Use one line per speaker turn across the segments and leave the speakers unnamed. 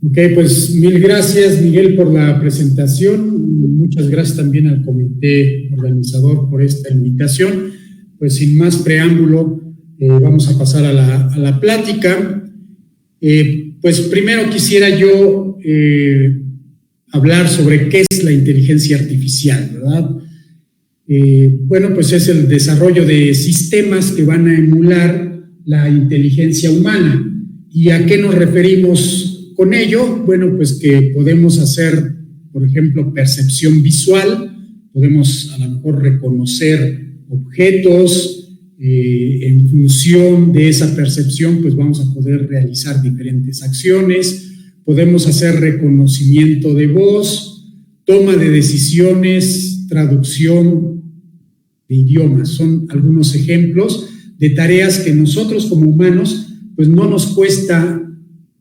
Ok, pues mil gracias, Miguel, por la presentación. Muchas gracias también al comité organizador por esta invitación. Pues sin más preámbulo, vamos a pasar a la plática. Pues primero quisiera yo hablar sobre qué es la inteligencia artificial, ¿verdad? Bueno, pues es el desarrollo de sistemas que van a emular la inteligencia humana. ¿Y a qué nos referimos con ello? Bueno, pues que podemos hacer, por ejemplo, percepción visual, podemos a lo mejor reconocer objetos, en función de esa percepción, pues vamos a poder realizar diferentes acciones, podemos hacer reconocimiento de voz, toma de decisiones, traducción de idiomas. Son algunos ejemplos de tareas que nosotros como humanos, pues no nos cuesta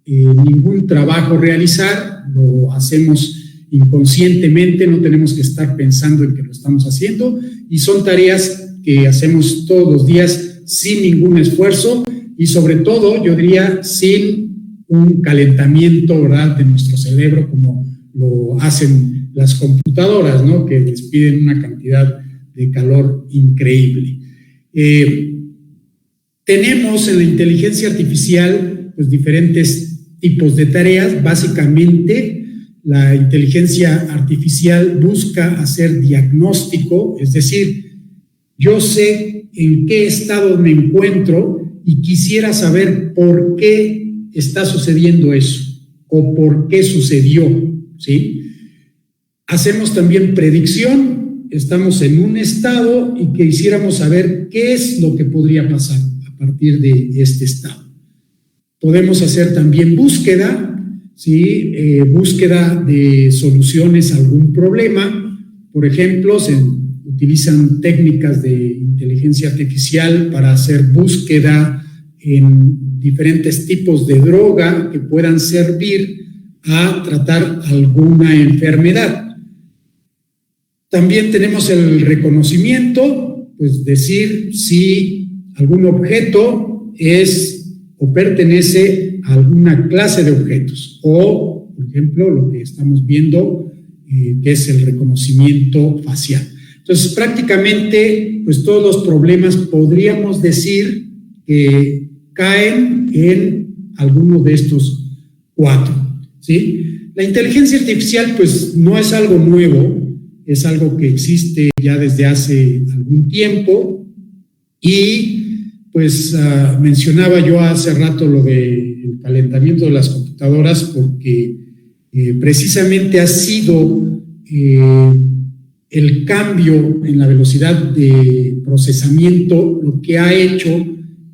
ningún trabajo realizar, lo hacemos inconscientemente, no tenemos que estar pensando en que lo estamos haciendo, y son tareas que hacemos todos los días sin ningún esfuerzo y sobre todo, yo diría, sin un calentamiento, ¿verdad?, de nuestro cerebro como lo hacen las computadoras, ¿no?, que les piden una cantidad de calor increíble. Tenemos en la inteligencia artificial pues diferentes tipos de tareas. Básicamente, la inteligencia artificial busca hacer diagnóstico, es decir, yo sé en qué estado me encuentro y quisiera saber por qué está sucediendo eso o por qué sucedió, ¿sí? Hacemos también predicción, estamos en un estado y quisiéramos saber qué es lo que podría pasar a partir de este estado. Podemos hacer también búsqueda, ¿sí? Búsqueda de soluciones a algún problema. Por ejemplo, se utilizan técnicas de inteligencia artificial para hacer búsqueda en diferentes tipos de droga que puedan servir a tratar alguna enfermedad. También tenemos el reconocimiento, pues decir si algún objeto es o pertenece a alguna clase de objetos, o, por ejemplo, lo que estamos viendo, que es el reconocimiento facial. Entonces, prácticamente, pues todos los problemas podríamos decir que caen en alguno de estos cuatro, ¿sí? La inteligencia artificial, pues, no es algo nuevo, es algo que existe ya desde hace algún tiempo y, pues, mencionaba yo hace rato lo del calentamiento de las computadoras porque precisamente ha sido el cambio en la velocidad de procesamiento lo que ha hecho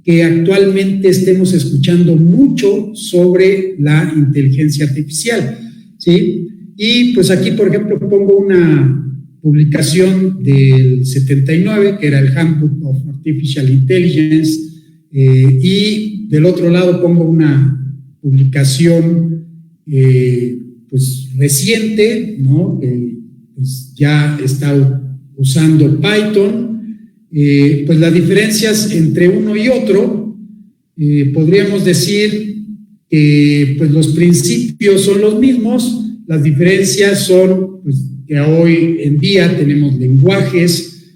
que actualmente estemos escuchando mucho sobre la inteligencia artificial, ¿sí? Y pues aquí, por ejemplo, pongo una publicación del 79, que era el Handbook of Artificial Intelligence, y del otro lado pongo una publicación pues reciente, ¿no?, pues ya está usando Python. Pues las diferencias entre uno y otro, podríamos decir que pues los principios son los mismos, las diferencias son pues, que hoy en día tenemos lenguajes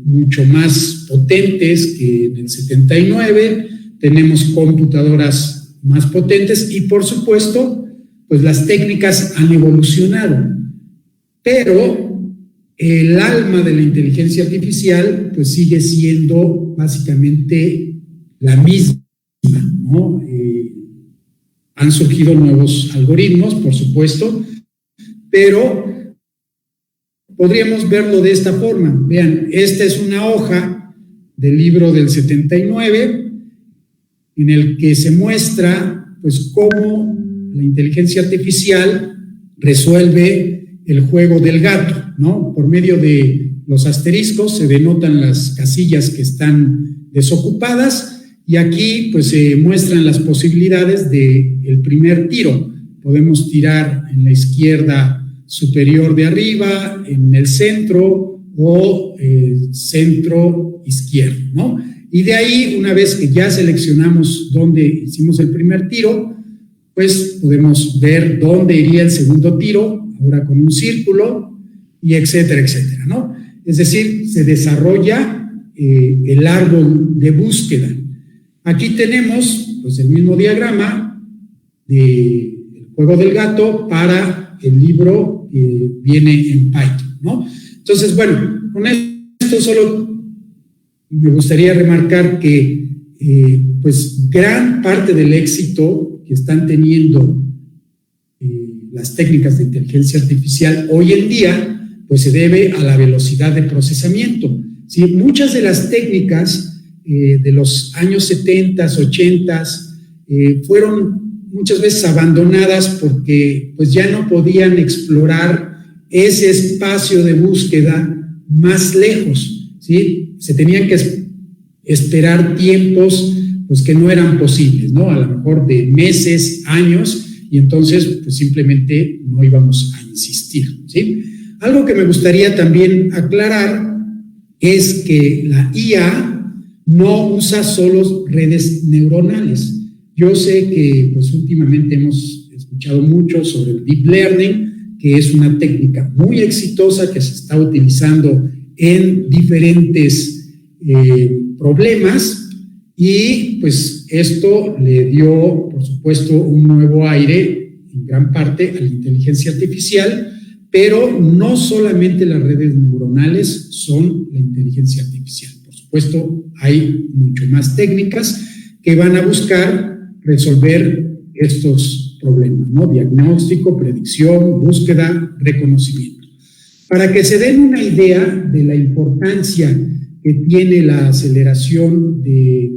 mucho más potentes que en el 79, tenemos computadoras más potentes y por supuesto pues las técnicas han evolucionado. Pero el alma de la inteligencia artificial pues sigue siendo básicamente la misma, ¿no? Han surgido nuevos algoritmos, por supuesto, pero podríamos verlo de esta forma. Vean, esta es una hoja del libro del 79 en el que se muestra pues cómo la inteligencia artificial resuelve el juego del gato, ¿no? Por medio de los asteriscos se denotan las casillas que están desocupadas y aquí pues se muestran las posibilidades del primer tiro. Podemos tirar en la izquierda superior de arriba, en el centro o centro izquierdo, ¿no? Y de ahí, una vez que ya seleccionamos dónde hicimos el primer tiro, pues podemos ver dónde iría el segundo tiro, ahora con un círculo, y etcétera, etcétera, ¿no? Es decir, se desarrolla el árbol de búsqueda. Aquí tenemos pues el mismo diagrama del juego del gato para el libro que viene en Python, ¿no? Entonces, bueno, con esto solo me gustaría remarcar que pues gran parte del éxito que están teniendo las técnicas de inteligencia artificial hoy en día pues se debe a la velocidad de procesamiento. ¿Sí? Muchas de las técnicas de los años 70, 80 fueron muchas veces abandonadas porque pues ya no podían explorar ese espacio de búsqueda más lejos, ¿sí? Se tenían que esperar tiempos pues que no eran posibles, ¿no? A lo mejor de meses, años, y entonces pues simplemente no íbamos a insistir, ¿sí? Algo que me gustaría también aclarar es que la IA no usa solo redes neuronales. Yo sé que pues últimamente hemos escuchado mucho sobre el deep learning, que es una técnica muy exitosa que se está utilizando en diferentes problemas, y pues esto le dio, por supuesto, un nuevo aire en gran parte a la inteligencia artificial, pero no solamente las redes neuronales son la inteligencia artificial. Por supuesto, hay mucho más técnicas que van a buscar resolver estos problemas, ¿no? Diagnóstico, predicción, búsqueda, reconocimiento. Para que se den una idea de la importancia que tiene la aceleración de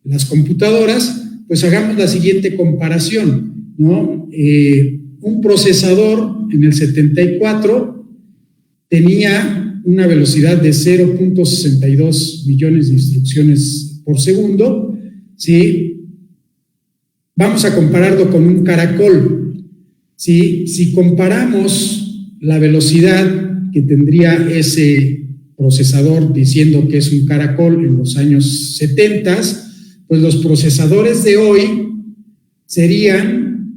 las computadoras, pues hagamos la siguiente comparación, ¿no? Un procesador en el 74 tenía una velocidad de 0.62 millones de instrucciones por segundo, ¿sí? Vamos a compararlo con un caracol, ¿sí? Si comparamos la velocidad que tendría ese procesador diciendo que es un caracol en los años 70, pues los procesadores de hoy irían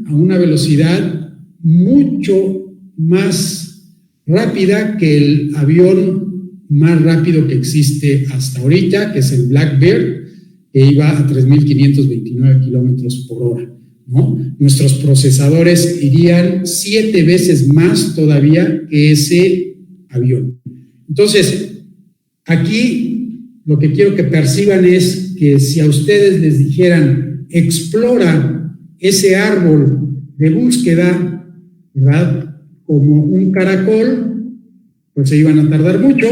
a una velocidad mucho más rápida que el avión más rápido que existe hasta ahorita, que es el Blackbird, que iba a 3.529 kilómetros por hora, ¿no? Nuestros procesadores irían 7 veces más todavía que ese avión. Entonces, aquí lo que quiero que perciban es que si a ustedes les dijeran, explora ese árbol de búsqueda, ¿verdad?, como un caracol, pues se iban a tardar mucho,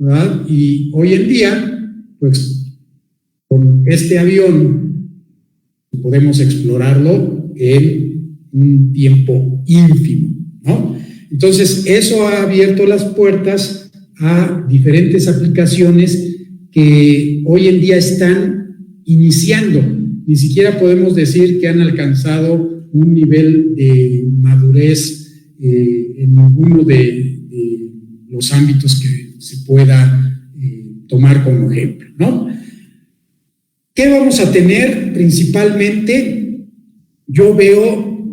¿verdad? Y hoy en día, pues con este avión podemos explorarlo en un tiempo ínfimo, ¿no? Entonces, eso ha abierto las puertas a diferentes aplicaciones que hoy en día están iniciando. Ni siquiera podemos decir que han alcanzado un nivel de madurez en ninguno de los ámbitos que se pueda tomar como ejemplo, ¿no? ¿Qué vamos a tener principalmente? Yo veo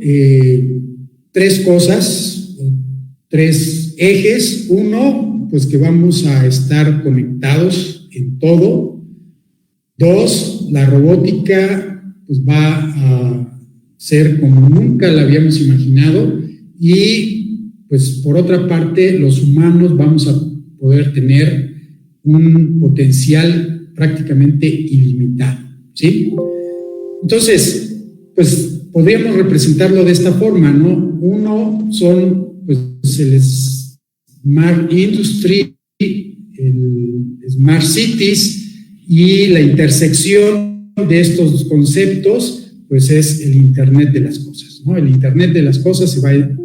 3 cosas, 3 ejes. Uno, pues que vamos a estar conectados en todo. 2, la robótica pues va a ser como nunca la habíamos imaginado, y pues por otra parte los humanos vamos a poder tener un potencial prácticamente ilimitado, ¿sí? Entonces, pues podríamos representarlo de esta forma, ¿no? Uno son pues el Smart Industry, el Smart Cities, y la intersección de estos conceptos, pues es el Internet de las cosas, ¿no? El Internet de las cosas se va a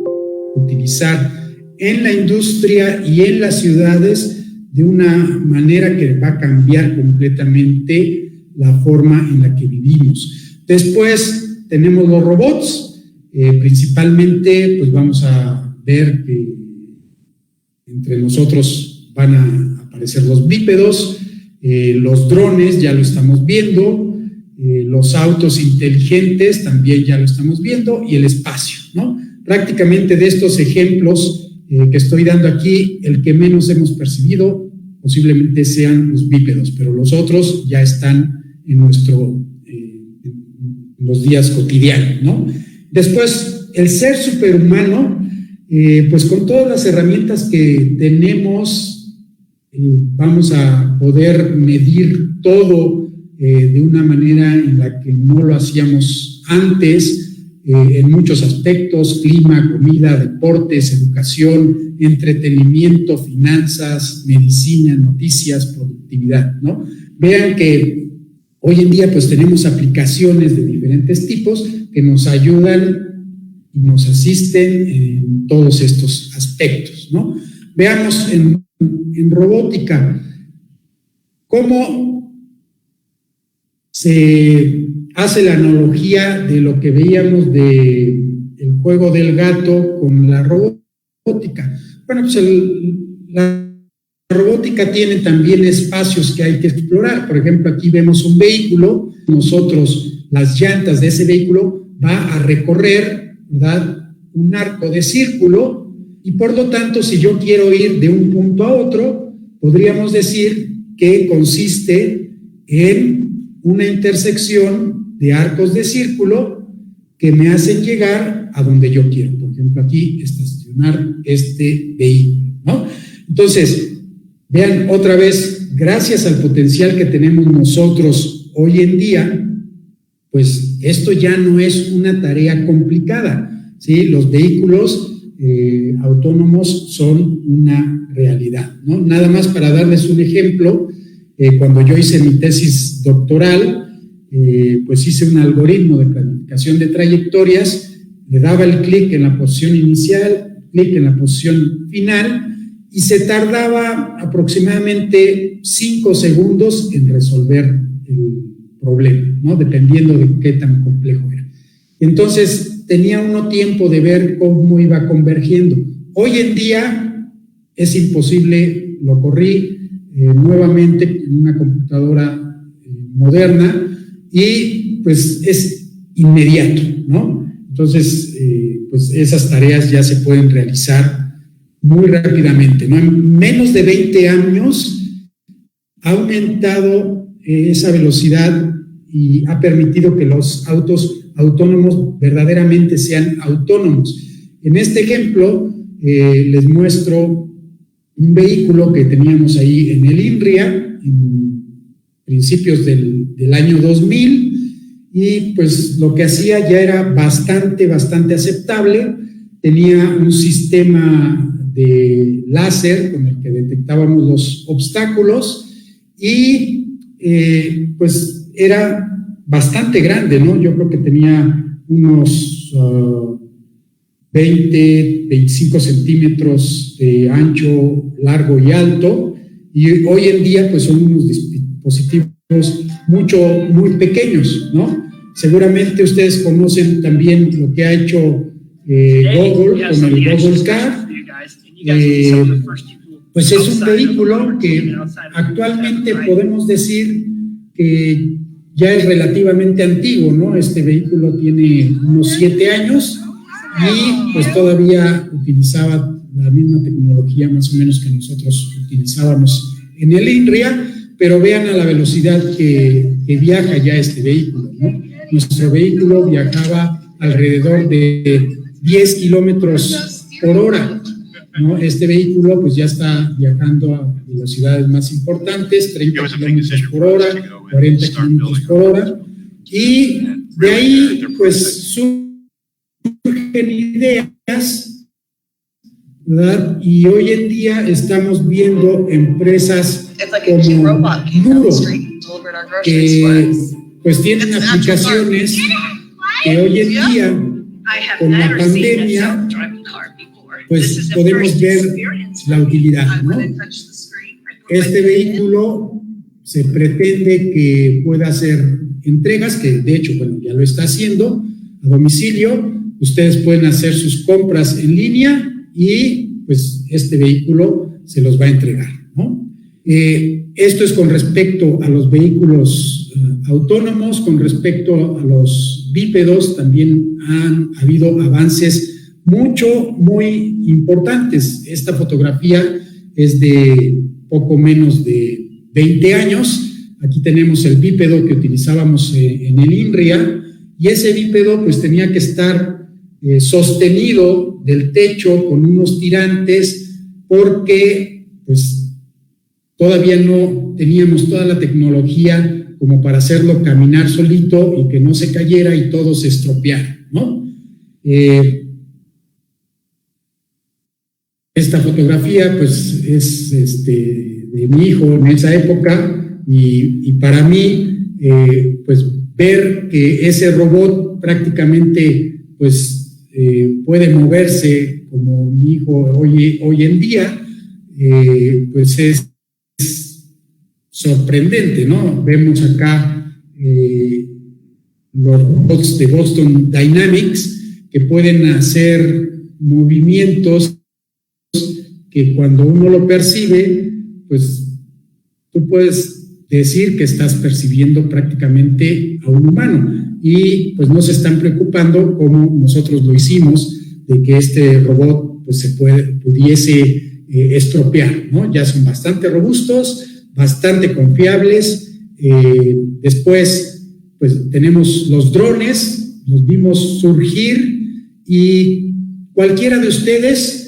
utilizar en la industria y en las ciudades de una manera que va a cambiar completamente la forma en la que vivimos. Después tenemos los robots, principalmente pues vamos a ver que entre nosotros van a aparecer los bípedos, los drones, ya lo estamos viendo, los autos inteligentes, también ya lo estamos viendo, y el espacio, ¿no? Prácticamente de estos ejemplos que estoy dando aquí, el que menos hemos percibido posiblemente sean los bípedos, pero los otros ya están en los días cotidianos, ¿no? Después, el ser superhumano, pues con todas las herramientas que tenemos, vamos a poder medir todo de una manera en la que no lo hacíamos antes, en muchos aspectos: clima, comida, deportes, educación, entretenimiento, finanzas, medicina, noticias, productividad, ¿no? Vean que hoy en día pues tenemos aplicaciones de diferentes tipos que nos ayudan y nos asisten en todos estos aspectos, ¿no? Veamos en robótica cómo se hace la analogía de lo que veíamos de el juego del gato con la robótica. Bueno, pues la robótica tiene también espacios que hay que explorar. Por ejemplo, aquí vemos un vehículo, nosotros, las llantas de ese vehículo va a recorrer, ¿verdad?, un arco de círculo, y por lo tanto, si yo quiero ir de un punto a otro, podríamos decir que consiste en una intersección de arcos de círculo que me hacen llegar a donde yo quiero. Por ejemplo, aquí estacionar este vehículo, ¿no? Entonces, vean otra vez, gracias al potencial que tenemos nosotros hoy en día, pues esto ya no es una tarea complicada, ¿sí? Los vehículos autónomos son una realidad, ¿no? Nada más para darles un ejemplo, cuando yo hice mi tesis doctoral, pues hice un algoritmo de planificación de trayectorias, le daba el clic en la posición inicial, clic en la posición final, y se tardaba aproximadamente 5 segundos en resolver el problema, ¿no? Dependiendo de qué tan complejo era. Entonces, tenía uno tiempo de ver cómo iba convergiendo. Hoy en día es imposible, lo corrí nuevamente en una computadora moderna, y pues es inmediato, ¿no? Entonces, pues esas tareas ya se pueden realizar muy rápidamente, ¿no? En menos de 20 años ha aumentado esa velocidad y ha permitido que los autos autónomos verdaderamente sean autónomos. En este ejemplo, les muestro un vehículo que teníamos ahí en el INRIA, en principios del año 2000, y pues lo que hacía ya era bastante aceptable. Tenía un sistema de láser con el que detectábamos los obstáculos, y pues era bastante grande, ¿no? Yo creo que tenía unos 20-25 centímetros de ancho, largo y alto, y hoy en día pues son unos dispositivos muy pequeños, ¿no? Seguramente ustedes conocen también lo que ha hecho Google con el Google Car. Pues es un vehículo que actualmente podemos decir que ya es relativamente antiguo, ¿no? Este vehículo tiene unos 7 años y pues todavía utilizaba la misma tecnología más o menos que nosotros utilizábamos en el INRIA, pero vean a la velocidad que viaja ya este vehículo, ¿no? Nuestro vehículo viajaba alrededor de 10 kilómetros por hora, ¿no? Este vehículo pues ya está viajando a velocidades más importantes, 30 kilómetros por hora, 40 kilómetros por hora, y de ahí pues surgen ideas, ¿verdad? Y hoy en día estamos viendo empresas como Nuro, que pues tienen aplicaciones que hoy en día, con la pandemia, pues podemos ver la utilidad, ¿no? Este vehículo se pretende que pueda hacer entregas, que de hecho, bueno, ya lo está haciendo a domicilio. Ustedes pueden hacer sus compras en línea y pues este vehículo se los va a entregar, ¿no? Esto es con respecto a los vehículos autónomos. Con respecto a los bípedos, también han habido avances muy importantes. Esta fotografía es de poco menos de 20 años. Aquí tenemos el bípedo que utilizábamos en el INRIA, y ese bípedo pues tenía que estar sostenido del techo con unos tirantes, porque pues todavía no teníamos toda la tecnología como para hacerlo caminar solito y que no se cayera y todo se estropeara, ¿no? Esta fotografía pues es de mi hijo en esa época, y para mí pues ver que ese robot prácticamente pues puede moverse como mi hijo hoy en día, pues es sorprendente, ¿no? Vemos acá los robots de Boston Dynamics que pueden hacer movimientos que cuando uno lo percibe, pues tú puedes decir que estás percibiendo prácticamente a un humano, y pues no se están preocupando como nosotros lo hicimos, de que este robot pues pudiese estropear, ¿no? Ya son bastante robustos, bastante confiables. Después pues tenemos los drones, los vimos surgir, y cualquiera de ustedes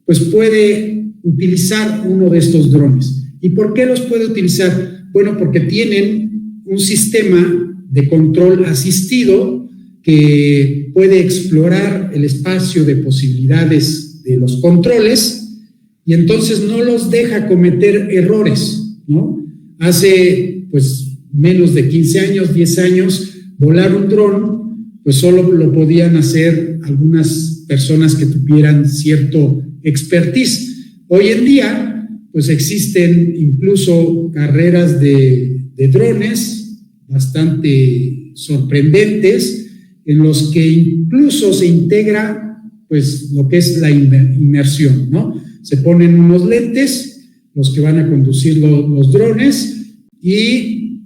pues puede utilizar uno de estos drones. ¿Y por qué los puede utilizar? Bueno, porque tienen un sistema de control asistido que puede explorar el espacio de posibilidades de los controles, y entonces no los deja cometer errores, ¿no? Hace pues menos de 15 años, 10 años, volar un dron pues solo lo podían hacer algunas personas que tuvieran cierto expertise. Hoy en día pues existen incluso carreras de drones bastante sorprendentes, en los que incluso se integra pues lo que es la inmersión, ¿no? Se ponen unos lentes, los que van a conducir los drones, y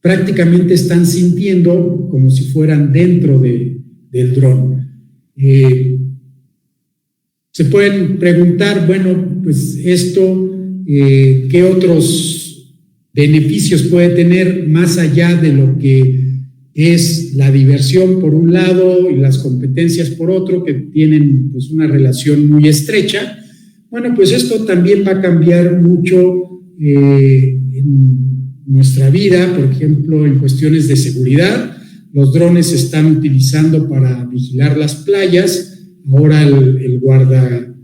prácticamente están sintiendo como si fueran dentro del dron. Se pueden preguntar, bueno, pues esto, ¿qué otros beneficios puede tener más allá de lo que es la diversión por un lado y las competencias por otro, que tienen pues una relación muy estrecha? Bueno, pues esto también va a cambiar mucho en nuestra vida, por ejemplo, en cuestiones de seguridad. Los drones se están utilizando para vigilar las playas. Ahora el guardavidas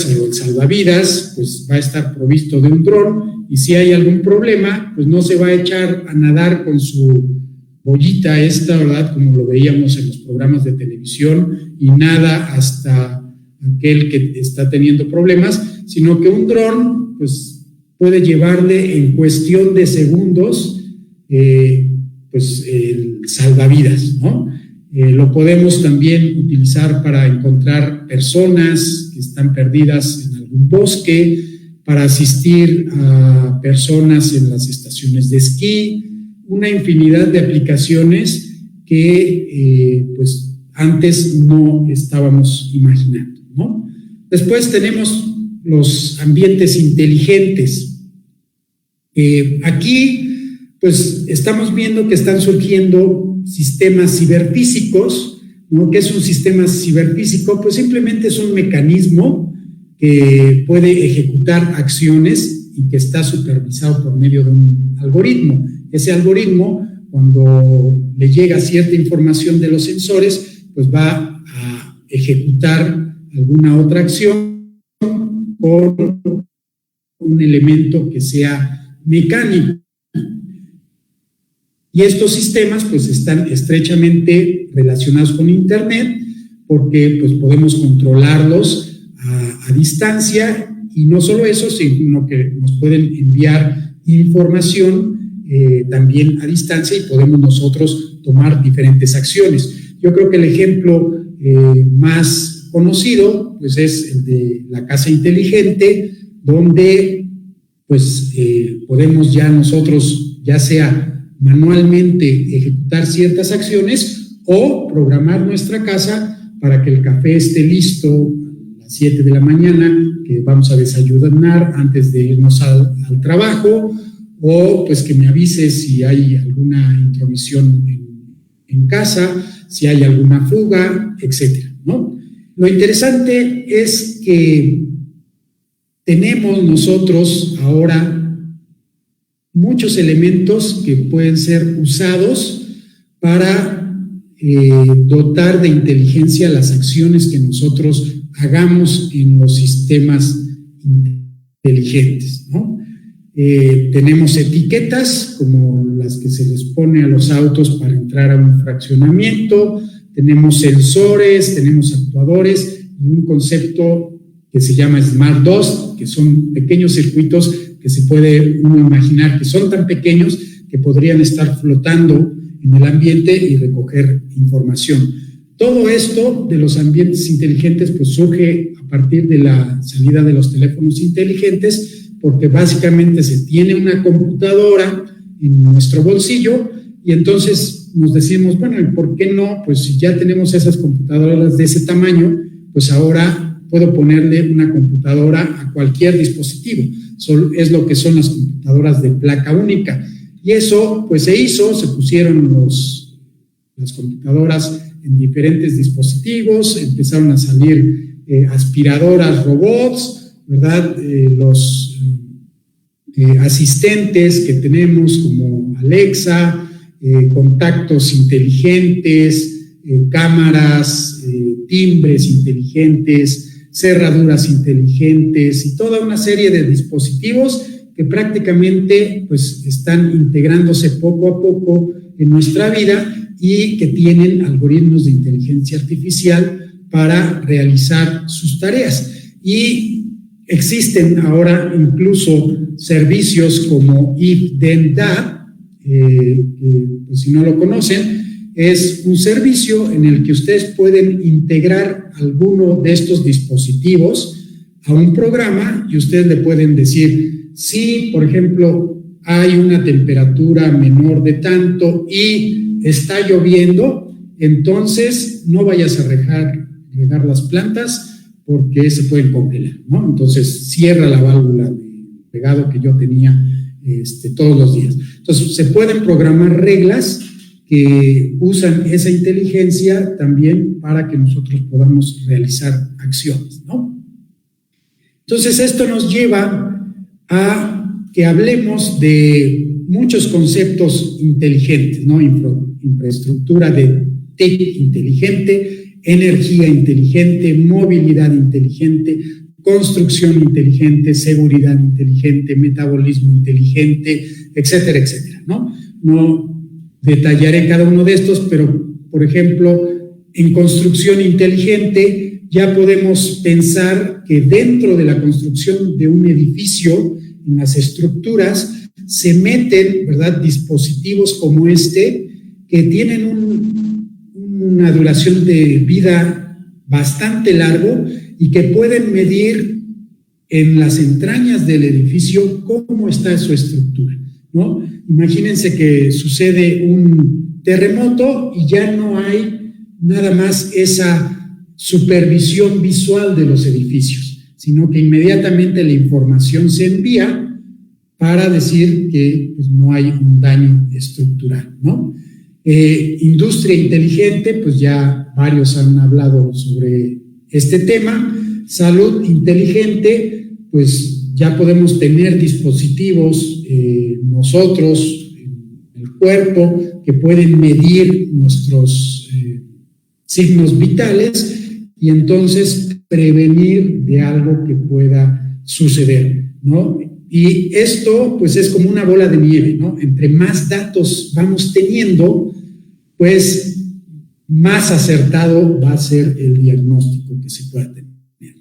o el salvavidas pues va a estar provisto de un dron, y si hay algún problema pues no se va a echar a nadar con su bollita esta, ¿verdad?, como lo veíamos en los programas de televisión, y nada hasta aquel que está teniendo problemas, sino que un dron pues puede llevarle en cuestión de segundos pues el salvavidas, ¿no? Lo podemos también utilizar para encontrar personas que están perdidas en algún bosque, para asistir a personas en las estaciones de esquí, una infinidad de aplicaciones que pues antes no estábamos imaginando, ¿no? Después tenemos los ambientes inteligentes. Aquí pues estamos viendo que están surgiendo sistemas ciberfísicos, ¿no? ¿Qué es un sistema ciberfísico? Pues simplemente es un mecanismo que puede ejecutar acciones y que está supervisado por medio de un algoritmo. Ese algoritmo, cuando le llega cierta información de los sensores, pues va a ejecutar alguna otra acción con un elemento que sea mecánico. Y estos sistemas pues están estrechamente relacionados con Internet, porque pues podemos controlarlos a distancia, y no solo eso, sino que nos pueden enviar información también a distancia, y podemos nosotros tomar diferentes acciones. Yo creo que el ejemplo más conocido pues es el de la casa inteligente, donde pues podemos ya nosotros, ya sea manualmente ejecutar ciertas acciones o programar nuestra casa para que el café esté listo a las 7 de la mañana, que vamos a desayunar antes de irnos al trabajo, o pues que me avise si hay alguna intromisión en casa, si hay alguna fuga, etcétera, ¿no? Lo interesante es que tenemos nosotros ahora muchos elementos que pueden ser usados para dotar de inteligencia las acciones que nosotros hagamos en los sistemas inteligentes, ¿no? Tenemos etiquetas como las que se les pone a los autos para entrar a un fraccionamiento, tenemos sensores, tenemos actuadores y un concepto que se llama Smart Dust, que son pequeños circuitos que se puede uno imaginar que son tan pequeños que podrían estar flotando en el ambiente y recoger información. Todo esto de los ambientes inteligentes pues surge a partir de la salida de los teléfonos inteligentes, porque básicamente se tiene una computadora en nuestro bolsillo y entonces nos decimos, bueno, ¿y por qué no? Pues si ya tenemos esas computadoras de ese tamaño, pues ahora puedo ponerle una computadora a cualquier dispositivo. Es lo que son las computadoras de placa única. Y eso pues se hizo, se pusieron las computadoras en diferentes dispositivos, empezaron a salir aspiradoras, robots, ¿verdad? Los asistentes que tenemos como Alexa, contactos inteligentes, cámaras, timbres inteligentes, cerraduras inteligentes y toda una serie de dispositivos que prácticamente pues están integrándose poco a poco en nuestra vida y que tienen algoritmos de inteligencia artificial para realizar sus tareas. Y existen ahora incluso servicios como If Then That, pues si no lo conocen, es un servicio en el que ustedes pueden integrar alguno de estos dispositivos a un programa y ustedes le pueden decir, si por ejemplo hay una temperatura menor de tanto y está lloviendo, entonces no vayas a regar las plantas porque se pueden congelar, ¿no? Entonces cierra la válvula de regado que yo tenía todos los días. Entonces se pueden programar reglas que usan esa inteligencia también para que nosotros podamos realizar acciones, ¿no? Entonces esto nos lleva a que hablemos de muchos conceptos inteligentes, ¿no? Infraestructura de TIC inteligente, energía inteligente, movilidad inteligente, construcción inteligente, seguridad inteligente, metabolismo inteligente, etcétera, etcétera, ¿no? No detallaré cada uno de estos, pero, por ejemplo, en construcción inteligente ya podemos pensar que dentro de la construcción de un edificio, en las estructuras, se meten, ¿verdad?, dispositivos como que tienen una duración de vida bastante largo y que pueden medir en las entrañas del edificio cómo está su estructura, ¿no? Imagínense que sucede un terremoto y ya no hay nada más esa supervisión visual de los edificios, sino que inmediatamente la información se envía para decir que pues, no hay un daño estructural, ¿no? Industria inteligente, pues ya varios han hablado sobre este tema. Salud inteligente, pues ya podemos tener dispositivos nosotros en el cuerpo que pueden medir nuestros signos vitales y entonces prevenir de algo que pueda suceder, ¿no? Y esto pues es como una bola de nieve, ¿no? Entre más datos vamos teniendo, pues más acertado va a ser el diagnóstico que se pueda tener,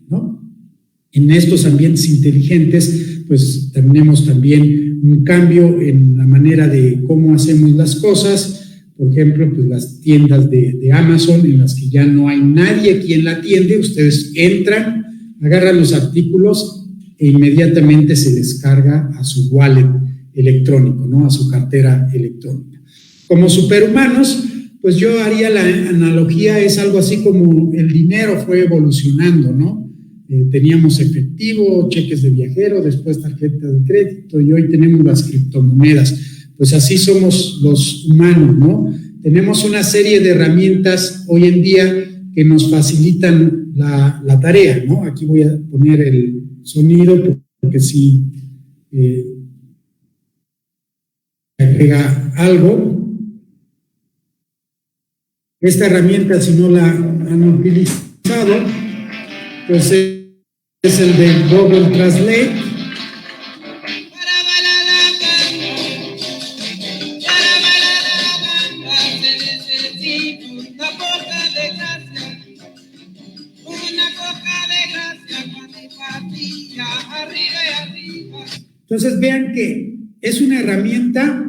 ¿no? En estos ambientes inteligentes, pues tenemos también un cambio en la manera de cómo hacemos las cosas. Por ejemplo, pues las tiendas de Amazon en las que ya no hay nadie quien la atiende, ustedes entran, agarran los artículos e inmediatamente se les carga a su wallet electrónico, ¿no? A su cartera electrónica. Como superhumanos, pues yo haría la analogía, es algo así como el dinero fue evolucionando, ¿no? Teníamos efectivo, cheques de viajero, después tarjeta de crédito y hoy tenemos las criptomonedas. Pues así somos los humanos, ¿no? Tenemos una serie de herramientas hoy en día que nos facilitan la tarea, ¿no? Aquí voy a poner el sonido porque si agrega algo. Esta herramienta, si no la han utilizado, pues es el de Google Translate. Entonces vean que es una herramienta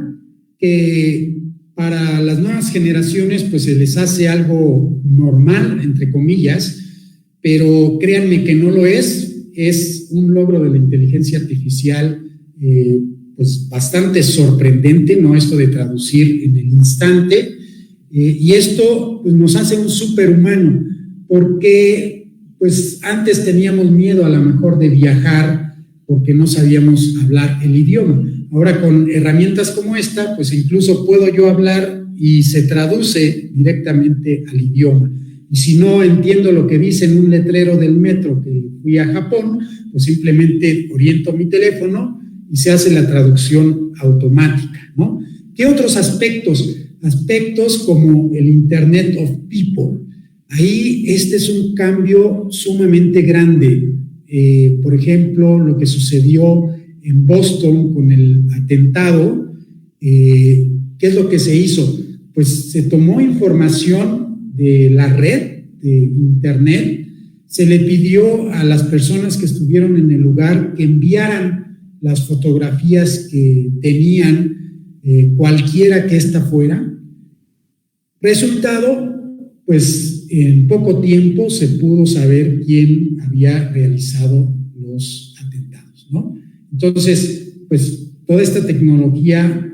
que para las nuevas generaciones pues se les hace algo normal, entre comillas, pero créanme que no lo es un logro de la inteligencia artificial pues bastante sorprendente, ¿no? Esto de traducir en el instante, y esto pues, nos hace un superhumano, porque pues antes teníamos miedo a lo mejor de viajar porque no sabíamos hablar el idioma. Ahora con herramientas como esta, pues incluso puedo yo hablar y se traduce directamente al idioma. Y si no entiendo lo que dice en un letrero del metro que fui a Japón, pues simplemente oriento mi teléfono y se hace la traducción automática, ¿no? ¿Qué otros aspectos? Aspectos como el Internet of People. Ahí este es un cambio sumamente grande. Por ejemplo, lo que sucedió en Boston con el atentado, ¿qué es lo que se hizo? Pues se tomó información de la red de Internet, se le pidió a las personas que estuvieron en el lugar que enviaran las fotografías que tenían, cualquiera que ésta fuera. Resultado, pues en poco tiempo se pudo saber quién había realizado los atentados, ¿no? Entonces, pues toda esta tecnología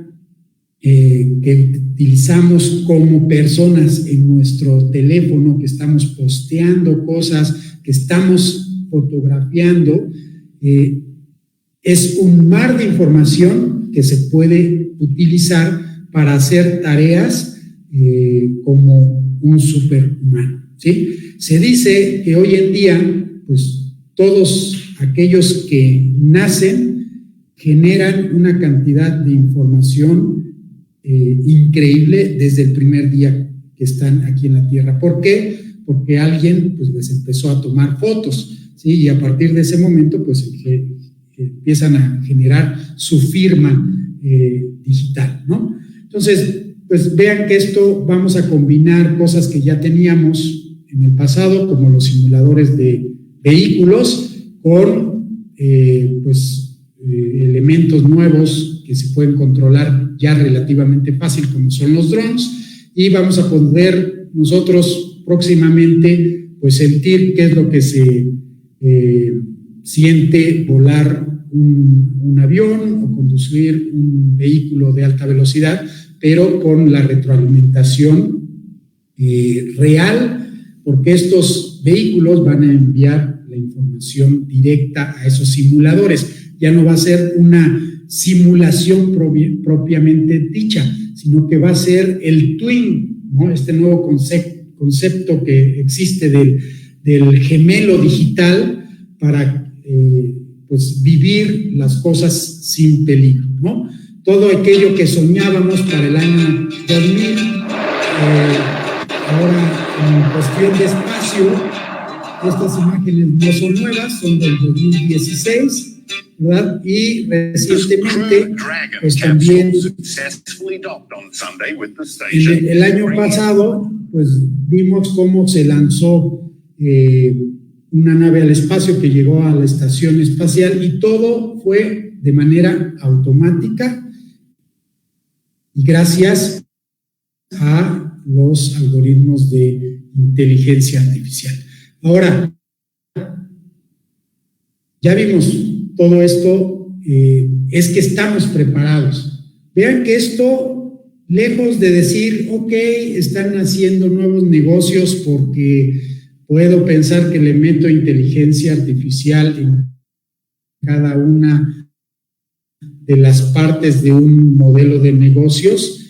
que utilizamos como personas en nuestro teléfono, que estamos posteando cosas, que estamos fotografiando, es un mar de información que se puede utilizar para hacer tareas como un superhumano, ¿sí? Se dice que hoy en día, pues todos aquellos que nacen generan una cantidad de información increíble desde el primer día que están aquí en la Tierra. ¿Por qué? Porque alguien pues les empezó a tomar fotos, ¿sí? Y a partir de ese momento pues empiezan a generar su firma digital, ¿no? Entonces, pues vean que esto vamos a combinar cosas que ya teníamos en el pasado, como los simuladores de vehículos, con elementos nuevos que se pueden controlar ya relativamente fácil, como son los drones, y vamos a poder nosotros próximamente pues sentir qué es lo que se siente volar un avión o conducir un vehículo de alta velocidad, pero con la retroalimentación real, porque estos vehículos van a enviar la información directa a esos simuladores. Ya no va a ser una simulación propiamente dicha, sino que va a ser el twin, ¿no? Este nuevo concepto que existe del gemelo digital para pues vivir las cosas sin peligro, ¿no? Todo aquello que soñábamos para el año 2000, ahora en cuestión de espacio, estas imágenes no son nuevas, son del 2016, ¿verdad? Y recientemente, pues también el año pasado, pues vimos cómo se lanzó una nave al espacio que llegó a la estación espacial y todo fue de manera automática y gracias a los algoritmos de inteligencia artificial. Ahora, ya vimos todo esto es que estamos preparados. Vean que esto, lejos de decir, ok, están haciendo nuevos negocios porque puedo pensar que le meto inteligencia artificial en cada una de las partes de un modelo de negocios,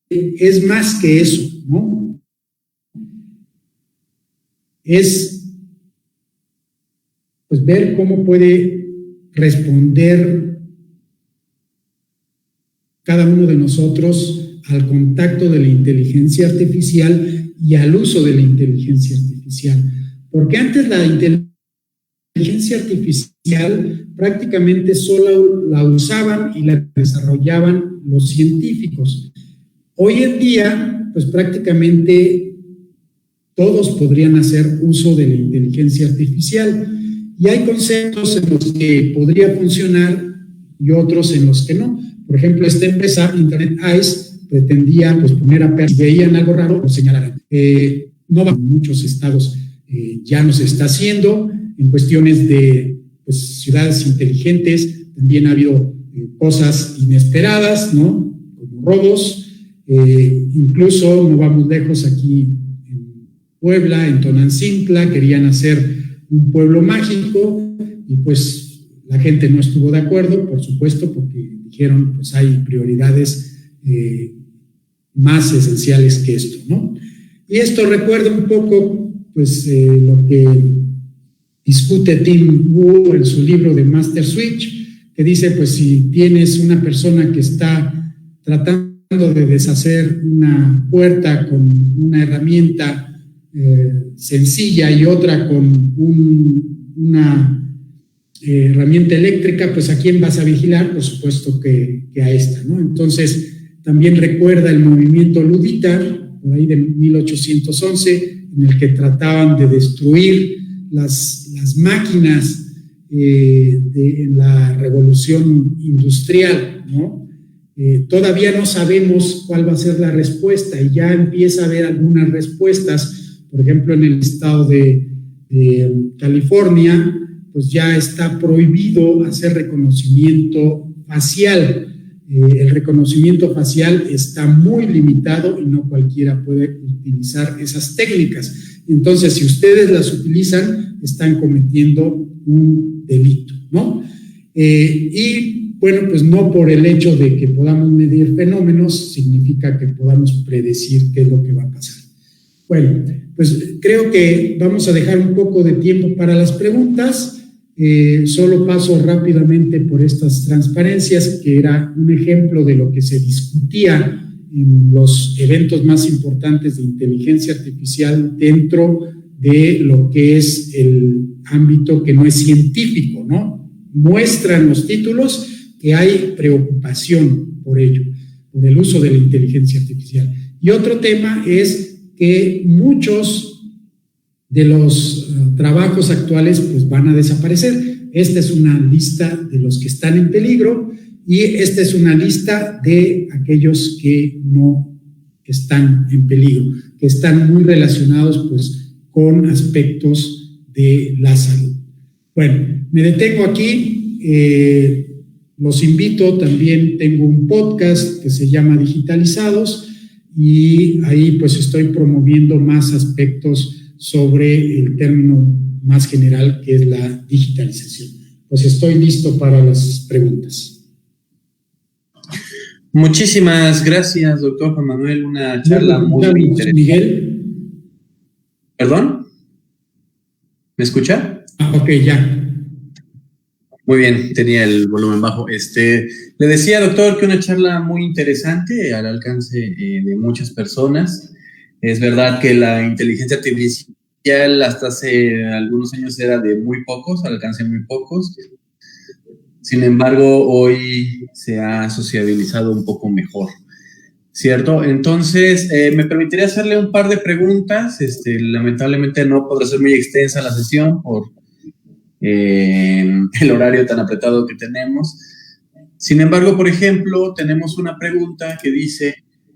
es más que eso, ¿no? Es pues ver cómo puede responder cada uno de nosotros al contacto de la inteligencia artificial y al uso de la inteligencia artificial. Porque antes la inteligencia artificial prácticamente solo la usaban y la desarrollaban los científicos. Hoy en día, pues prácticamente todos podrían hacer uso de la inteligencia artificial y hay conceptos en los que podría funcionar y otros en los que no. Por ejemplo, esta empresa, Internet Eyes, pretendía pues, poner a personas, si veían algo raro, lo señalaran. No va en muchos estados, ya no se está haciendo. En cuestiones de pues, ciudades inteligentes, también ha habido cosas inesperadas, ¿no? Como robos. Incluso no vamos lejos, aquí en Puebla, en Tonantzintla, querían hacer un pueblo mágico y pues la gente no estuvo de acuerdo, por supuesto, porque dijeron pues hay prioridades más esenciales que esto, ¿no? Y esto recuerda un poco pues lo que discute Tim Wu en su libro de Master Switch, que dice pues si tienes una persona que está tratando de deshacer una puerta con una herramienta sencilla y otra con una herramienta eléctrica, pues ¿a quién vas a vigilar? Por supuesto que a esta, ¿no? Entonces, también recuerda el movimiento ludita, por ahí de 1811, en el que trataban de destruir las máquinas en la revolución industrial, ¿no? Todavía no sabemos cuál va a ser la respuesta y ya empieza a haber algunas respuestas. Por ejemplo, en el estado de California, pues ya está prohibido hacer reconocimiento facial. El reconocimiento facial está muy limitado y no cualquiera puede utilizar esas técnicas. Entonces, si ustedes las utilizan, están cometiendo un delito, ¿no? Y bueno, pues no por el hecho de que podamos medir fenómenos significa que podamos predecir qué es lo que va a pasar. Bueno, pues creo que vamos a dejar un poco de tiempo para las preguntas. Solo paso rápidamente por estas transparencias, que era un ejemplo de lo que se discutía en los eventos más importantes de inteligencia artificial dentro de lo que es el ámbito que no es científico, ¿no? Muestran los títulos que hay preocupación por ello, por el uso de la inteligencia artificial. Y otro tema es que muchos de los trabajos actuales pues van a desaparecer. Esta es una lista de los que están en peligro y esta es una lista de aquellos que no están en peligro, que están muy relacionados pues con aspectos de la salud. Bueno, me detengo aquí. Los invito, también tengo un podcast que se llama Digitalizados y ahí pues estoy promoviendo más aspectos sobre el término más general que es la digitalización. Pues estoy listo para las preguntas.
Muchísimas gracias, doctor Juan Manuel, una charla muy interesante.
Miguel.
¿Perdón? ¿Me escucha?
Ok, ya.
Muy bien, tenía el volumen bajo. Le decía, doctor, que una charla muy interesante al alcance de muchas personas. Es verdad que la inteligencia artificial hasta hace algunos años era de muy pocos, al alcance de muy pocos. Sin embargo, hoy se ha sociabilizado un poco mejor, ¿cierto? Entonces, me permitiría hacerle un par de preguntas. Lamentablemente no podrá ser muy extensa la sesión por el horario tan apretado que tenemos. Sin embargo, por ejemplo, tenemos una pregunta que dice,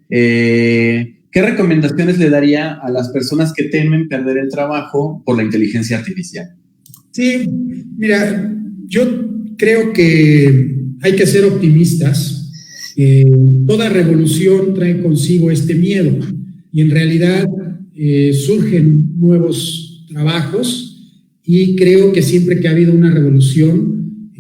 ¿qué recomendaciones le daría a las personas que temen perder el trabajo por la inteligencia artificial?
Sí, mira, yo creo que hay que ser optimistas. Toda revolución trae consigo este miedo y en realidad surgen nuevos trabajos y creo que siempre que ha habido una revolución,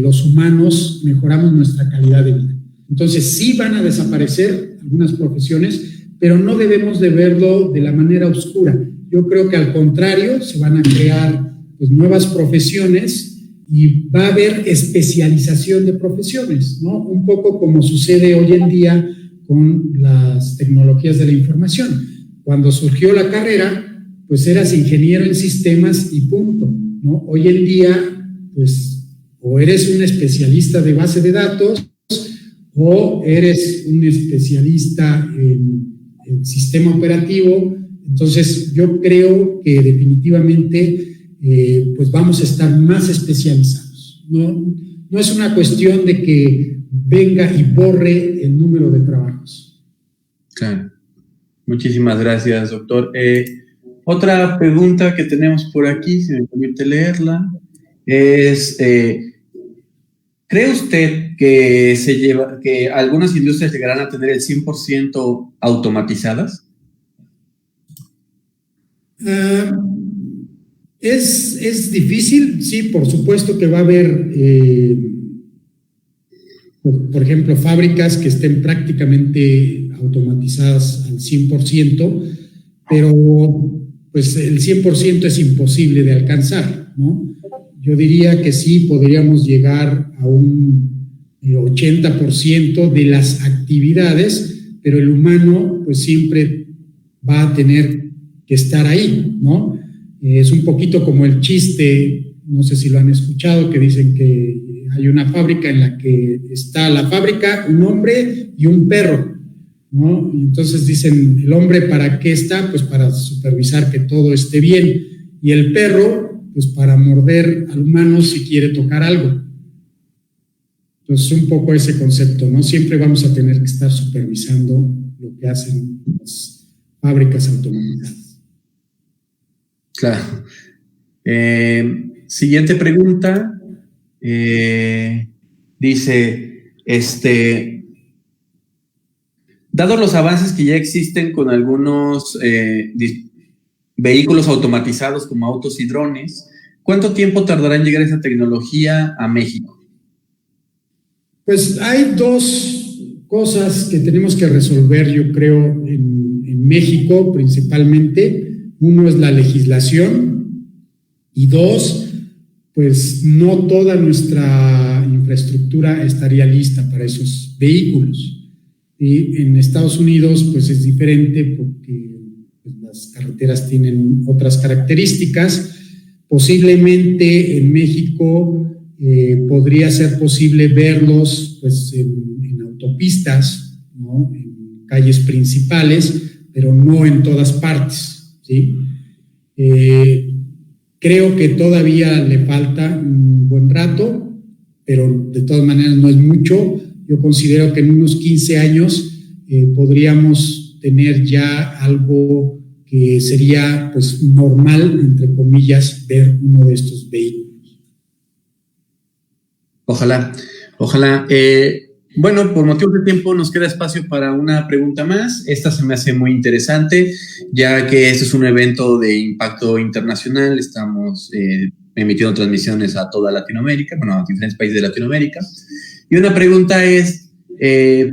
los humanos mejoramos nuestra calidad de vida. Entonces sí van a desaparecer algunas profesiones, pero no debemos de verlo de la manera oscura. Yo creo que al contrario, se van a crear pues, nuevas profesiones y va a haber especialización de profesiones, ¿no? Un poco como sucede hoy en día con las tecnologías de la información. Cuando surgió la carrera, pues eras ingeniero en sistemas y punto, ¿no? Hoy en día, pues, o eres un especialista de base de datos o eres un especialista en el sistema operativo. Entonces, yo creo que definitivamente pues vamos a estar más especializados. No es una cuestión de que venga y borre el número de trabajos.
Claro. Muchísimas gracias, doctor. Otra pregunta que tenemos por aquí, si me permite leerla, es, ¿cree usted que algunas industrias llegarán a tener el 100% automatizadas?
Es difícil, sí, por supuesto que va a haber, por ejemplo, fábricas que estén prácticamente automatizadas al 100%, pero pues el 100% es imposible de alcanzar, ¿no? Yo diría que sí podríamos llegar a un 80% de las actividades, pero el humano pues siempre va a tener que estar ahí, ¿no? Es un poquito como el chiste, no sé si lo han escuchado, que dicen que hay una fábrica en la que está la fábrica, un hombre y un perro, ¿no? Y entonces dicen, ¿el hombre para qué está? Pues para supervisar que todo esté bien. Y el perro, pues para morder al humano si quiere tocar algo. Entonces, un poco ese concepto, ¿no? Siempre vamos a tener que estar supervisando lo que hacen las fábricas automatizadas.
Claro. Siguiente pregunta. Dice, dado los avances que ya existen con algunos vehículos automatizados como autos y drones, ¿cuánto tiempo tardará en llegar esa tecnología a México?
Pues hay dos cosas que tenemos que resolver, yo creo, en México principalmente. Uno es la legislación y dos, pues no toda nuestra infraestructura estaría lista para esos vehículos. Y en Estados Unidos pues es diferente porque pues, las carreteras tienen otras características. Posiblemente en México podría ser posible verlos pues, en autopistas, ¿no? En calles principales, pero no en todas partes. ¿Sí? Creo que todavía le falta un buen rato, pero de todas maneras no es mucho. Yo considero que en unos 15 años podríamos tener ya algo que sería pues normal, entre comillas, ver uno de estos vehículos.
Ojalá. Bueno, por motivo de tiempo nos queda espacio para una pregunta más. Esta se me hace muy interesante, ya que este es un evento de impacto internacional. Estamos emitiendo transmisiones a toda Latinoamérica, bueno, a diferentes países de Latinoamérica. Y una pregunta es,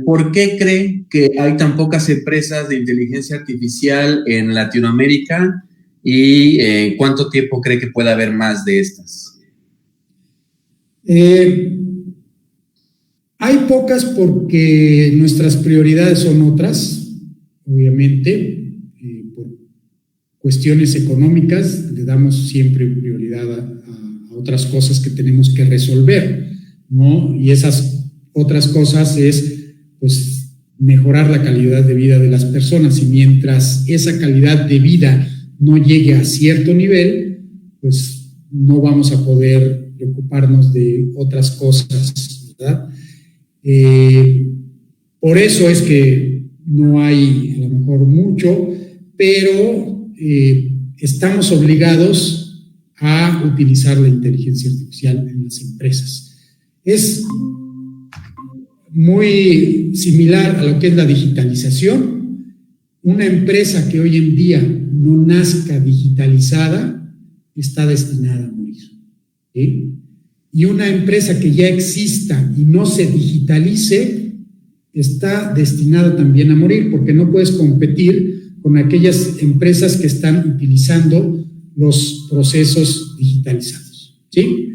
¿por qué cree que hay tan pocas empresas de inteligencia artificial en Latinoamérica? ¿Y cuánto tiempo cree que pueda haber más de estas?
Hay pocas porque nuestras prioridades son otras, obviamente, por cuestiones económicas le damos siempre prioridad a otras cosas que tenemos que resolver, ¿no? Y esas otras cosas es, pues, mejorar la calidad de vida de las personas y mientras esa calidad de vida no llegue a cierto nivel, pues no vamos a poder preocuparnos de otras cosas, ¿verdad? Por eso es que no hay a lo mejor mucho, pero estamos obligados a utilizar la inteligencia artificial en las empresas. Es muy similar a lo que es la digitalización. Una empresa que hoy en día no nazca digitalizada está destinada a morir, ¿sí? Y una empresa que ya exista y no se digitalice está destinada también a morir, porque no puedes competir con aquellas empresas que están utilizando los procesos digitalizados, ¿sí?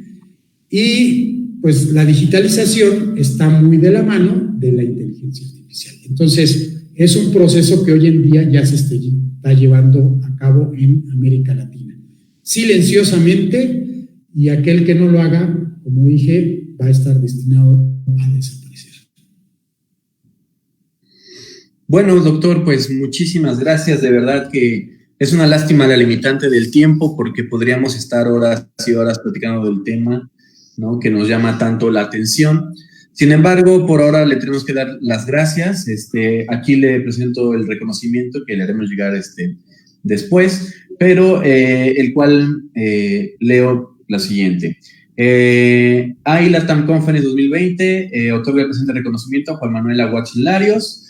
Y pues la digitalización está muy de la mano de la inteligencia artificial. Entonces, es un proceso que hoy en día ya se está llevando a cabo en América Latina. Silenciosamente, y aquel que no lo haga, como dije, va a estar destinado a desaparecer.
Bueno, doctor, pues muchísimas gracias. De verdad que es una lástima la limitante del tiempo, porque podríamos estar horas y horas platicando del tema, ¿no?, que nos llama tanto la atención. Sin embargo, por ahora le tenemos que dar las gracias. Aquí le presento el reconocimiento que le haremos llegar después, pero el cual leo la siguiente. AILATAM Conference 2020 otorga el presente reconocimiento a Juan Manuel Aguach Larios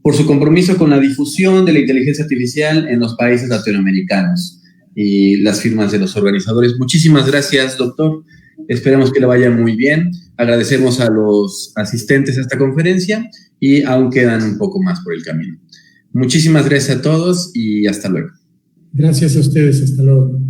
por su compromiso con la difusión de la inteligencia artificial en los países latinoamericanos, y las firmas de los organizadores. Muchísimas gracias, doctor. Esperamos que le vaya muy bien. Agradecemos a los asistentes a esta conferencia y aún quedan un poco más por el camino. Muchísimas gracias a todos y hasta luego.
Gracias a ustedes. Hasta luego.